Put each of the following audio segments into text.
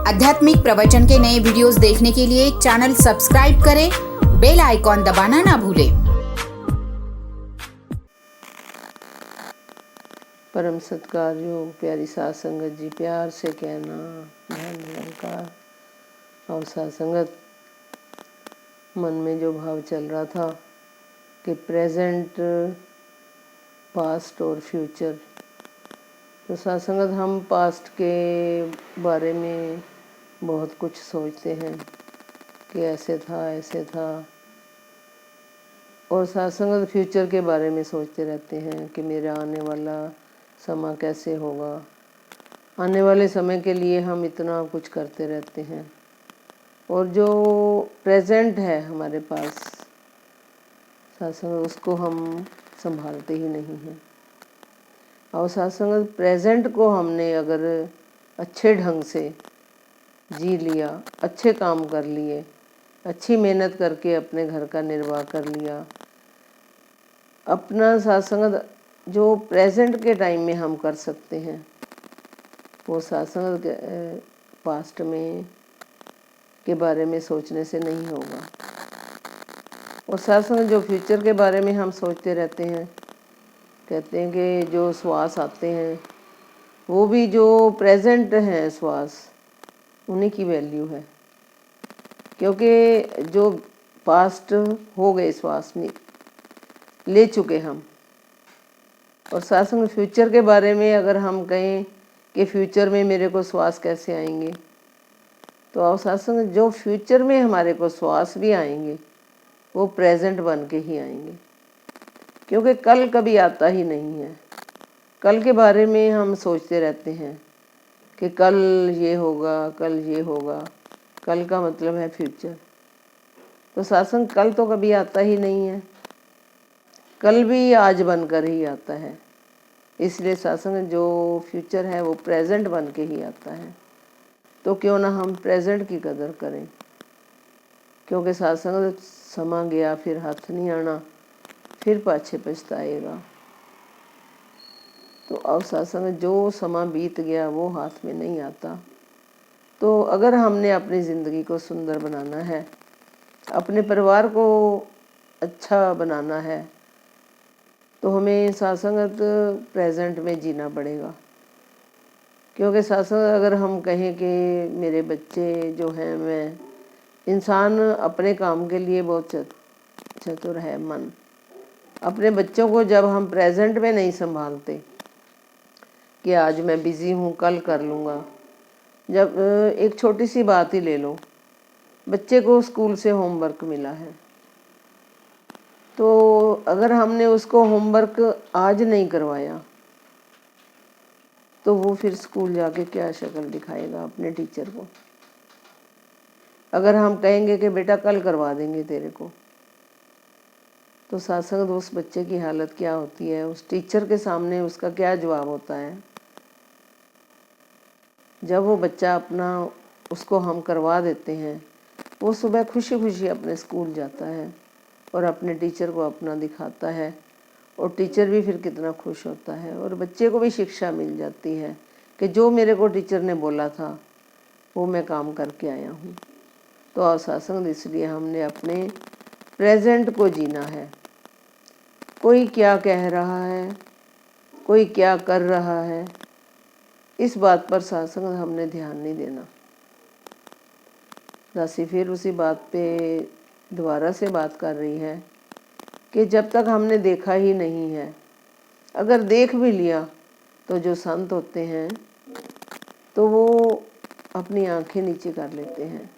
आध्यात्मिक प्रवचन के नए वीडियोस देखने के लिए चैनल सब्सक्राइब करें, बेल आइकॉन दबाना ना भूलें। परम सत्कारयोग प्यारी साध संगत जी, प्यार से कहना धन निरंकार। और साध संगत, मन में जो भाव चल रहा था कि प्रेजेंट, पास्ट और फ्यूचर, तो साध संगत हम पास्ट के बारे में बहुत कुछ सोचते हैं कि ऐसे था, और साध संगत फ्यूचर के बारे में सोचते रहते हैं कि मेरा आने वाला समय कैसे होगा। आने वाले समय के लिए हम इतना कुछ करते रहते हैं, और जो प्रेजेंट है हमारे पास साध संगत, उसको हम संभालते ही नहीं हैं। और साध संगत, प्रेजेंट को हमने अगर अच्छे ढंग से जी लिया, अच्छे काम कर लिए, अच्छी मेहनत करके अपने घर का निर्वाह कर लिया, अपना साध संगत जो प्रेजेंट के टाइम में हम कर सकते हैं वो साध संगत पास्ट में के बारे में सोचने से नहीं होगा। और साथ संगत जो फ्यूचर के बारे में हम सोचते रहते हैं, कहते हैं कि जो श्वास आते हैं वो भी जो प्रेजेंट हैं श्वास, उन्हीं की वैल्यू है, क्योंकि जो पास्ट हो गए श्वास में ले चुके हम। और साथ संगत फ्यूचर के बारे में अगर हम कहें कि फ्यूचर में मेरे को श्वास कैसे आएंगे, तो और साथ संगत जो फ्यूचर में हमारे को श्वास भी आएंगे वो प्रेजेंट बन के ही आएंगे, क्योंकि कल कभी आता ही नहीं है। कल के बारे में हम सोचते रहते हैं कि कल ये होगा, कल ये होगा। कल का मतलब है फ्यूचर। तो सासंग, कल तो कभी आता ही नहीं है, कल भी आज बनकर ही आता है। इसलिए सासंग जो फ्यूचर है वो प्रेजेंट बन के ही आता है। तो क्यों ना हम प्रेजेंट की कदर करें, क्योंकि सासंग समा गया फिर हाथ नहीं आना, फिर पाछे पछताएगा। तो अब सासंग जो समा बीत गया वो हाथ में नहीं आता। तो अगर हमने अपनी ज़िंदगी को सुंदर बनाना है, अपने परिवार को अच्छा बनाना है, तो हमें सासंगत प्रेजेंट में जीना पड़ेगा। क्योंकि सासंगत अगर हम कहें कि मेरे बच्चे जो हैं, मैं इंसान अपने काम के लिए बहुत चतुर है मन। अपने बच्चों को जब हम प्रेजेंट में नहीं संभालते कि आज मैं बिज़ी हूँ, कल कर लूँगा। जब एक छोटी सी बात ही ले लो, बच्चे को स्कूल से होमवर्क मिला है, तो अगर हमने उसको होमवर्क आज नहीं करवाया तो वो फिर स्कूल जाके क्या शक्ल दिखाएगा अपने टीचर को। अगर हम कहेंगे कि बेटा कल करवा देंगे तेरे को, तो साथ संगत उस बच्चे की हालत क्या होती है, उस टीचर के सामने उसका क्या जवाब होता है। जब वो बच्चा अपना उसको हम करवा देते हैं, वो सुबह खुशी खुशी अपने स्कूल जाता है और अपने टीचर को अपना दिखाता है, और टीचर भी फिर कितना खुश होता है, और बच्चे को भी शिक्षा मिल जाती है कि जो मेरे को टीचर ने बोला था वो मैं काम करके आया हूँ। तो अवसासंग, इसलिए हमने अपने प्रेजेंट को जीना है। कोई क्या कह रहा है, कोई क्या कर रहा है, इस बात पर सत्संग हमने ध्यान नहीं देना। दासी फिर उसी बात पे दोबारा से बात कर रही है कि जब तक हमने देखा ही नहीं है, अगर देख भी लिया तो जो संत होते हैं तो वो अपनी आंखें नीचे कर लेते हैं।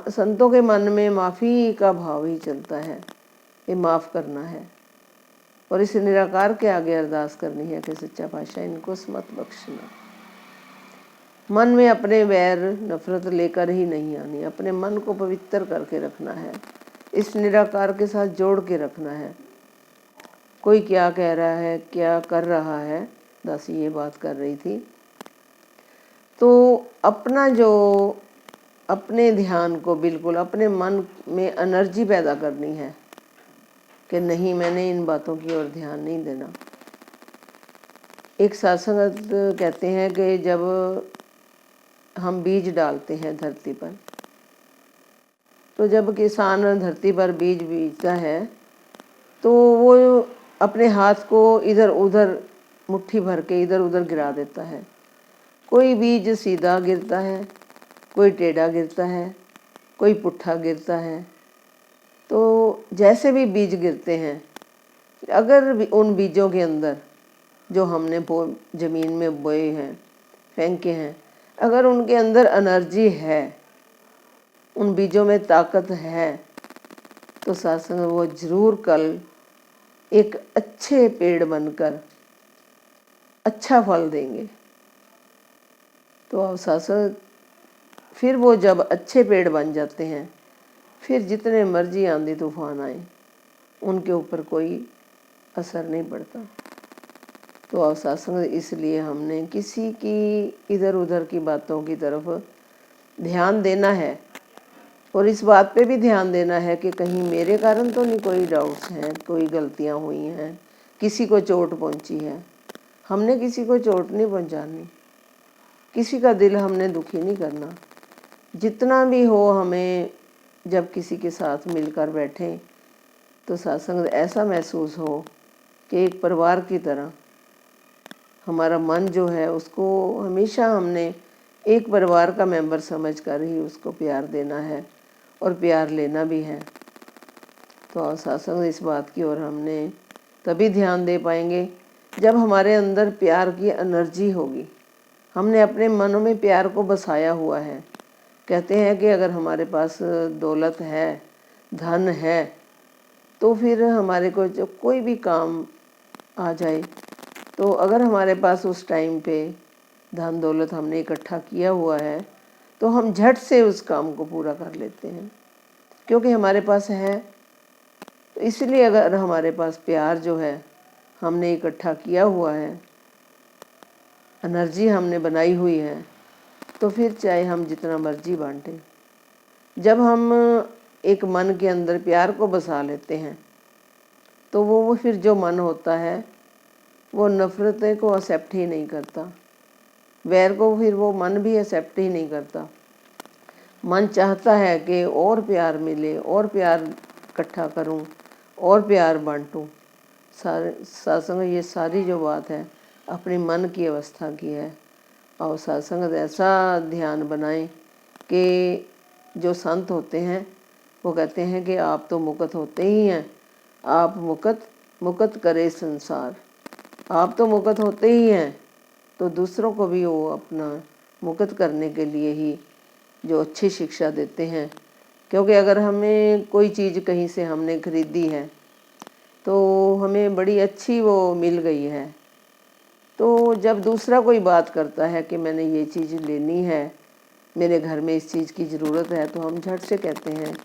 संतों के मन में माफ़ी का भाव ही चलता है, ये माफ़ करना है, और इस निराकार के आगे अरदास करनी है कि सच्चा पातशाह इनको मत बख्शना। मन में अपने वैर नफरत लेकर ही नहीं आनी, अपने मन को पवित्र करके रखना है, इस निराकार के साथ जोड़ के रखना है। कोई क्या कह रहा है, क्या कर रहा है, दासी ये बात कर रही थी। तो अपना जो अपने ध्यान को बिल्कुल अपने मन में एनर्जी पैदा करनी है कि नहीं, मैंने इन बातों की ओर ध्यान नहीं देना। एक सत्संग कहते हैं कि जब हम बीज डालते हैं धरती पर। तो जब किसान धरती पर बीज बीजता है तो वो अपने हाथ को इधर उधर मुट्ठी भर के इधर उधर गिरा देता है। कोई बीज सीधा गिरता है, कोई टेढ़ा गिरता है, कोई पुट्ठा गिरता है। तो जैसे भी बीज गिरते हैं, अगर उन बीजों के अंदर जो हमने ज़मीन में बोए हैं, फेंके हैं, अगर उनके अंदर एनर्जी है, उन बीजों में ताकत है, तो सत्संग वो ज़रूर कल एक अच्छे पेड़ बनकर अच्छा फल देंगे। तो अब सत्संग फिर वो जब अच्छे पेड़ बन जाते हैं, फिर जितने मर्जी आंधी तूफान आए उनके ऊपर कोई असर नहीं पड़ता। तो अब सत्संग इसलिए हमने किसी की इधर उधर की बातों की तरफ ध्यान देना है, और इस बात पे भी ध्यान देना है कि कहीं मेरे कारण तो नहीं कोई डाउट्स हैं, कोई गलतियां हुई हैं, किसी को चोट पहुंची है। हमने किसी को चोट नहीं पहुंचानी, किसी का दिल हमने दुखी नहीं करना। जितना भी हो, हमें जब किसी के साथ मिलकर बैठें तो सत्संग ऐसा महसूस हो कि एक परिवार की तरह हमारा मन जो है उसको हमेशा हमने एक परिवार का मेंबर समझकर ही उसको प्यार देना है और प्यार लेना भी है। तो सत्संग इस बात की ओर हमने तभी ध्यान दे पाएंगे जब हमारे अंदर प्यार की एनर्जी होगी। हमने अपने मनों में प्यार को बसाया हुआ है। कहते हैं कि अगर हमारे पास दौलत है, धन है, तो फिर हमारे को जो कोई भी काम आ जाए, तो अगर हमारे पास उस टाइम पे धन दौलत हमने इकट्ठा किया हुआ है तो हम झट से उस काम को पूरा कर लेते हैं, क्योंकि हमारे पास है। तो इसलिए अगर हमारे पास प्यार जो है हमने इकट्ठा किया हुआ है, एनर्जी हमने बनाई हुई है, तो फिर चाहे हम जितना मर्जी बांटें, जब हम एक मन के अंदर प्यार को बसा लेते हैं तो वो फिर जो मन होता है वो नफ़रतें को एक्सेप्ट ही नहीं करता, वैर को फिर वो मन भी एक्सेप्ट ही नहीं करता। मन चाहता है कि और प्यार मिले, और प्यार इकट्ठा करूं, और प्यार बांटूं। सत्संग ये सारी जो बात है अपने मन की अवस्था की है। और सत्संग ऐसा ध्यान बनाएं कि जो संत होते हैं वो कहते हैं कि आप तो मुक्त होते ही हैं, आप मुक्त करे संसार। आप तो मुक्त होते ही हैं, तो दूसरों को भी वो अपना मुक्त करने के लिए ही जो अच्छी शिक्षा देते हैं। क्योंकि अगर हमें कोई चीज़ कहीं से हमने खरीदी है तो हमें बड़ी अच्छी वो मिल गई है, तो जब दूसरा कोई बात करता है कि मैंने ये चीज़ लेनी है, मेरे घर में इस चीज़ की ज़रूरत है, तो हम झट से कहते हैं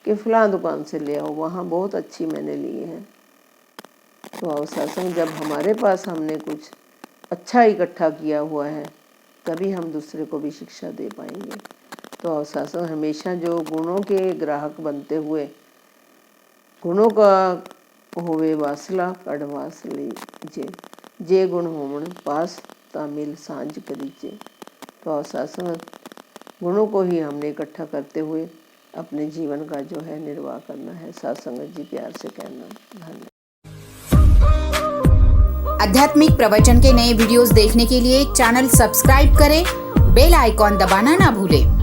कि फ़लाँ दुकान से ले आओ, वहाँ बहुत अच्छी मैंने ली है। तो सत्संग जब हमारे पास हमने कुछ अच्छा इकट्ठा किया हुआ है, तभी हम दूसरे को भी शिक्षा दे पाएंगे। तो सत्संग हमेशा जो गुणों के ग्राहक बनते हुए गुणों का होवे वासला कड़वास लीजे, जे गुण होमन पास तामिल सांझ करीजे। तो सत्संग गुणों को ही हमने इकट्ठा करते हुए अपने जीवन का जो है निर्वाह करना है। सत्संग जी प्यार से कहना। धन्यवाद। आध्यात्मिक प्रवचन के नए वीडियोस देखने के लिए चैनल सब्सक्राइब करें, बेल आइकॉन दबाना ना भूलें।